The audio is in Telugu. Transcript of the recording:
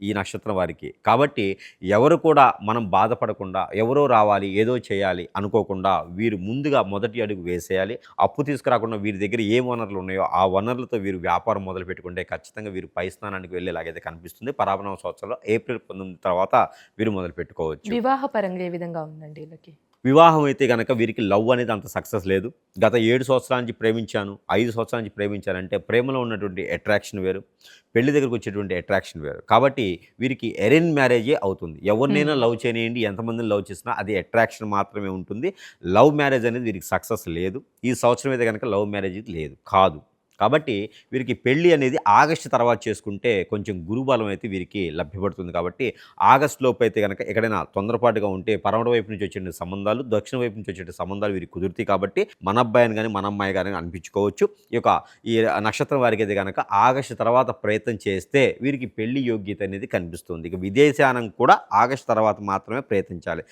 ఈ నక్షత్రం వారికి. కాబట్టి ఎవరు కూడా మనం బాధపడకుండా ఎవరో రావాలి, ఏదో చేయాలి అనుకోకుండా వీరు ముందుగా మొదటి అడుగు వేసేయాలి. అప్పు తీసుకురాకుండా వీరి దగ్గర ఏ వనరులు ఉన్నాయో ఆ వనరులతో వీరు వ్యాపారం మొదలుపెట్టుకుంటే ఖచ్చితంగా వీరు పై స్థానానికి వెళ్ళేలాగైతే కనిపిస్తుంది. పరాభవ సంవత్సరంలో ఏప్రిల్ 19 తర్వాత వీరు మొదలుపెట్టుకోవచ్చు. వివాహ పరంగా ఏ విధంగా ఉందండి వీళ్ళకి? వివాహం అయితే గనక వీరికి లవ్ అనేది అంత సక్సెస్ లేదు. గత 7 సంవత్సరాల నుంచి ప్రేమించాను, 5 సంవత్సరాల నుంచి ప్రేమించానంటే ప్రేమలో ఉన్నటువంటి అట్రాక్షన్ వేరు, పెళ్లి దగ్గరకొచ్చేటువంటి అట్రాక్షన్ వేరు. కాబట్టి వీరికి అరేంజ్ మ్యారేజే అవుతుంది. ఎవరినైనా లవ్ చేయనియండి, ఎంతమందిని లవ్ చేసినా అది అట్రాక్షన్ మాత్రమే ఉంటుంది. లవ్ మ్యారేజ్ అనేది వీరికి సక్సెస్ లేదు. ఈ సంవత్సరం అయితే గనక లవ్ మ్యారేజ్ లేదు. కాదు. కాబట్టి వీరికి పెళ్లి అనేది ఆగస్టు తర్వాత చేసుకుంటే కొంచెం గురుబలం అయితే వీరికి లభ్యపడుతుంది. కాబట్టి ఆగస్టు లోపు అయితే గనక ఎక్కడైనా తొందరపాటుగా ఉంటే పడమర వైపు నుంచి వచ్చే సంబంధాలు, దక్షిణ వైపు నుంచి వచ్చే సంబంధాలు వీరికి కుదురుతాయి. కాబట్టి మన అబ్బాయిని గాని, మన అమ్మాయి గాని అనిపించుకోవచ్చు. ఈ నక్షత్రం వారికైతే గనక ఆగస్టు తర్వాత ప్రయత్నం చేస్తే వీరికి పెళ్లి యోగ్యత అనేది కనిపిస్తుంది. ఇక విదేశానం కూడా ఆగస్టు తర్వాత మాత్రమే ప్రయత్నించాలి.